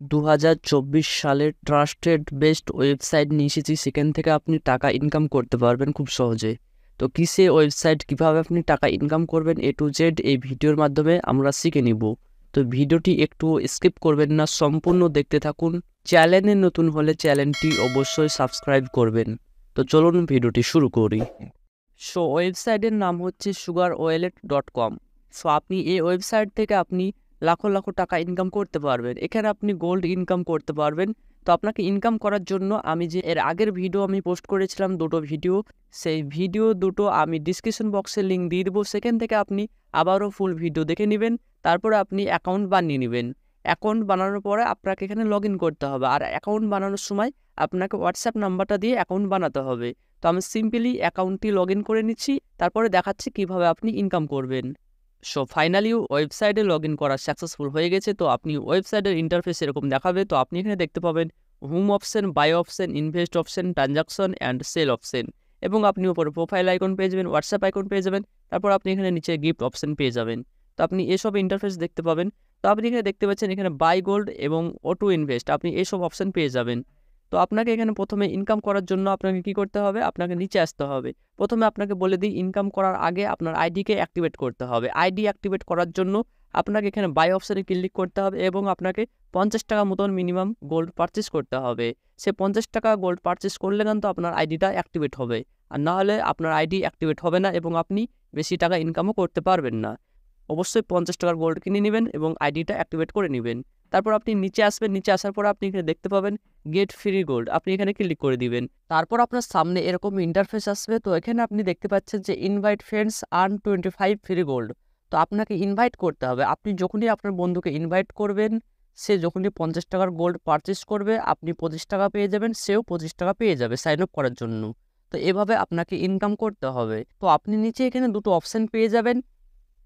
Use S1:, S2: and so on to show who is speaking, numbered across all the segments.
S1: 2024 সালের trusted best website নিয়ে এসেছি। সেখান থেকে আপনি টাকা ইনকাম করতে পারবেন খুব সহজে। তো কিসে ওয়েবসাইট, কিভাবে আপনি টাকা ইনকাম করবেন A to Z এই ভিডিওর মাধ্যমে আমরা শিখে নিব। তো ভিডিওটি একটু স্কিপ করবেন না, সম্পূর্ণ দেখতে থাকুন। চ্যানেলে নতুন হলে চ্যানেলটি অবশ্যই সাবস্ক্রাইব করবেন। তো চলুন ভিডিওটি শুরু করি। সো ওয়েবসাইটের নাম হচ্ছে sugarwallet.com। সো আপনি এই ওয়েবসাইট থেকে আপনি লাখো লাখো টাকা ইনকাম করতে পারবেন। এখানে আপনি গোল্ড ইনকাম করতে পারবেন। তো আপনাকে ইনকাম করার জন্য আমি যে এর আগের ভিডিও আমি পোস্ট করেছিলাম দুটো ভিডিও, সেই ভিডিও দুটো আমি ডিসক্রিপশন বক্সে লিঙ্ক দিয়ে দেবো। সেখান থেকে আপনি আবারও ফুল ভিডিও দেখে নেবেন। তারপরে আপনি অ্যাকাউন্ট বানিয়ে নেবেন। অ্যাকাউন্ট বানানোর পরে আপনাকে এখানে লগ ইন করতে হবে। আর অ্যাকাউন্ট বানানোর সময় আপনাকে হোয়াটসঅ্যাপ নাম্বারটা দিয়ে অ্যাকাউন্ট বানাতে হবে। তো আমি সিম্পলি অ্যাকাউন্টটি লগ ইন করে নিচ্ছি, তারপরে দেখাচ্ছি কিভাবে আপনি ইনকাম করবেন। সো ফাইনালি ওয়েবসাইটে লগ ইন করা সাকসেসফুল হয়ে গেছে। তো আপনি ওয়েবসাইটের ইন্টারফেস এরকম দেখাবে। তো আপনি এখানে দেখতে পাবেন home option, buy option, invest option, transaction and sell option, এবং আপনি উপরে প্রোফাইল আইকন পেয়ে যাবেন, হোয়াটসঅ্যাপ আইকন পেয়ে যাবেন। তারপর আপনি এখানে নিচে গিফট অপশন পেয়ে যাবেন। তো আপনি এসব ইন্টারফেস দেখতে পাবেন। তো আপনি এখানে দেখতে পাচ্ছেন এখানে বাই গোল্ড এবং অটো ইনভেস্ট, আপনি এইসব অপশন পেয়ে যাবেন। তো আপনাকে এখানে প্রথমে ইনকাম করার জন্য আপনাকে কি করতে হবে, আপনাকে নিচে আসতে হবে। প্রথমে আপনাকে বলে দিই, ইনকাম করার আগে আপনার আইডিকে অ্যাক্টিভেট করতে হবে। আইডি অ্যাক্টিভেট করার জন্য আপনাকে এখানে বাই অপশানে ক্লিক করতে হবে এবং আপনাকে 50 টাকা মতন মিনিমাম গোল্ড পারচেস করতে হবে। সে 50 টাকা গোল্ড পারচেস করলে কিন্তু আপনার আইডিটা অ্যাক্টিভেট হবে, আর না হলে আপনার আইডি অ্যাক্টিভেট হবে না এবং আপনি বেশি টাকা ইনকামও করতে পারবেন না। অবশ্যই 50 টাকার গোল্ড কিনে নেবেন এবং আইডিটা অ্যাক্টিভেট করে নেবেন। তারপর আপনি নিচে আসবেন। নিচে আসার পর আপনি এখানে দেখতে পাবেন গেট ফ্রি গোল্ড, আপনি এখানে ক্লিক করে দিবেন। তারপর আপনার সামনে এরকম ইন্টারফেস আসবে। তো এখানে আপনি দেখতে পাচ্ছেন যে invite friends earn 25 free gold. তো আপনাকে ইনভাইট করতে হবে। আপনি যখনই আপনার বন্ধুকে ইনভাইট করবেন, সে যখনই 50 টাকার গোল্ড পারচেস করবে, আপনি 25 টাকা পেয়ে যাবেন, সেও 25 টাকা পেয়ে যাবে সাইন আপ করার জন্য। তো এভাবে আপনাকে ইনকাম করতে হবে। তো আপনি নিচে এখানে দুটো অপশান পেয়ে যাবেন,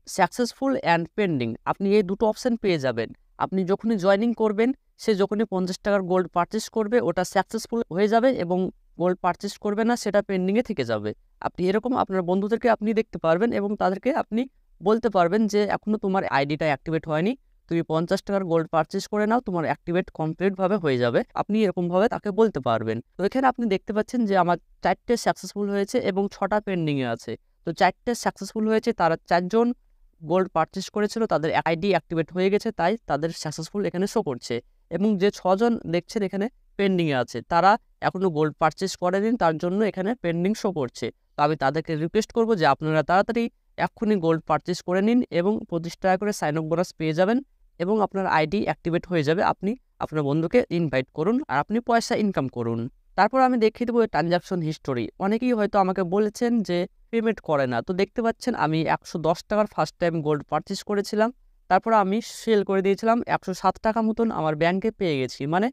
S1: সাকসেসফুল অ্যান্ড পেন্ডিং। আপনি এই দুটো অপশান পেয়ে যাবেন। আপনি যখনই জয়েনিং করবেন, সে যখনই 50 টাকার গোল্ড পারচেস করবে, ওটা সাকসেসফুল হয়ে যাবে, এবং গোল্ড পারচেস করবে না, সেটা পেন্ডিংয়ে থেকে যাবে। আপনি এরকম আপনার বন্ধুদেরকে আপনি দেখতে পারবেন এবং তাদেরকে আপনি বলতে পারবেন যে এখনও তোমার আইডিটা অ্যাক্টিভেট হয়নি, তুমি 50 টাকার গোল্ড পারচেস করে নাও, তোমার অ্যাক্টিভেট কমপ্লিটভাবে হয়ে যাবে। আপনি এরকমভাবে তাকে বলতে পারবেন। তো এখানে আপনি দেখতে পাচ্ছেন যে আমার 4টে সাকসেসফুল হয়েছে এবং 6টা পেন্ডিংয়ে আছে। তো 4টে সাকসেসফুল হয়েছে, তারা 4জন গোল্ড পারচেস করেছিল, তাদের আইডি অ্যাক্টিভেট হয়ে গেছে, তাই তাদের সাকসেসফুল এখানে শো করছে। এবং যে 6জন দেখছেন এখানে পেন্ডিংয়ে আছে, তারা এখনও গোল্ড পারচেস করেনি, তার জন্য এখানে পেন্ডিং শো করছে। তো আমি তাদেরকে রিকোয়েস্ট করবো যে আপনারা তাড়াতাড়ি এক্ষুনি গোল্ড পারচেস করে নিন এবং 25 টাকা করে সাইন আপ বোনাস পেয়ে যাবেন এবং আপনার আইডি অ্যাক্টিভেট হয়ে যাবে। আপনি আপনার বন্ধুকে ইনভাইট করুন আর আপনি পয়সা ইনকাম করুন। তারপর আমি দেখিয়ে দেবো ট্রানজাকশন হিস্টোরি। অনেকেই হয়তো আমাকে বলেছেন যে পেমেন্ট করে না। তো দেখতে পাচ্ছেন আমি 110 টাকার ফার্স্ট টাইম গোল্ড পারচেস করেছিলাম, তারপর আমি সেল করে দিয়েছিলাম 107 টাকা মতন আমার ব্যাংকে পেয়ে গেছি। মানে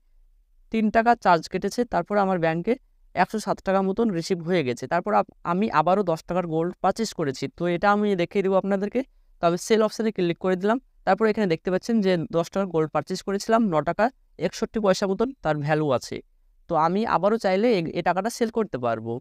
S1: 3 টাকা চার্জ কেটেছে, তারপর আমার ব্যাংকে 107 টাকা মতন রিসিভ হয়ে গেছে। তারপর আমি আবারও 10 টাকার গোল্ড পারচেস করেছি। তো এটা আমি দেখিয়ে দেবো আপনাদেরকে। তো আমি সেল অপশানে ক্লিক করে দিলাম। তারপর এখানে দেখতে পাচ্ছেন যে 10 টাকার গোল্ড পারচেস করেছিলাম, 9 টাকা 61 পয়সা মতন তার ভ্যালু আছে। তো আমি আবারও চাইলে এই টাকাটা সেল করতে পারবো।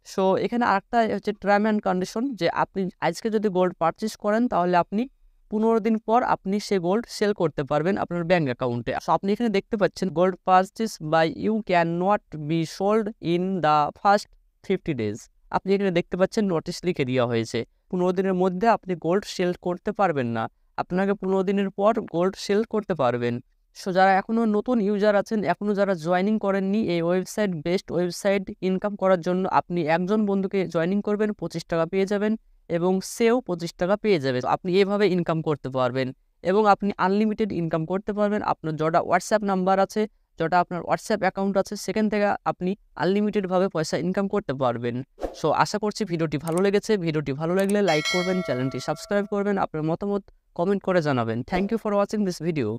S1: সো এখানে আরেকটা হচ্ছে টার্ম অ্যান্ড কন্ডিশন, যে আপনি আজকে যদি গোল্ড পারচেস করেন, তাহলে আপনি 15 দিন পর আপনি সে গোল্ড সেল করতে পারবেন আপনার ব্যাঙ্ক অ্যাকাউন্টে। সো আপনি এখানে দেখতে পাচ্ছেন gold purchase by you can not be sold in the first 50 days. আপনি এখানে দেখতে পাচ্ছেন নোটিশ লিখে দেওয়া হয়েছে, 15 দিনের মধ্যে আপনি গোল্ড সেল করতে পারবেন না, আপনাকে 15 দিনের পর গোল্ড সেল করতে পারবেন। সো যারা এখনও নতুন ইউজার আছেন, এখনও যারা জয়েনিং করেননি এই ওয়েবসাইট, বেস্ট ওয়েবসাইট ইনকাম করার জন্য আপনি একজন বন্ধুকে জয়েনিং করবেন, 25 টাকা পেয়ে যাবেন এবং সেও 25 টাকা পেয়ে যাবে। আপনি এভাবে ইনকাম করতে পারবেন এবং আপনি আনলিমিটেড ইনকাম করতে পারবেন। আপনার যটা হোয়াটসঅ্যাপ নাম্বার আছে, যটা আপনার হোয়াটসঅ্যাপ অ্যাকাউন্ট আছে, সেখান থেকে আপনি আনলিমিটেডভাবে পয়সা ইনকাম করতে পারবেন। সো আশা করছি ভিডিওটি ভালো লেগেছে। ভিডিওটি ভালো লাগলে লাইক করবেন, চ্যানেলটি সাবস্ক্রাইব করবেন, আপনার মতামত কমেন্ট করে জানাবেন। Thank you for watching this video.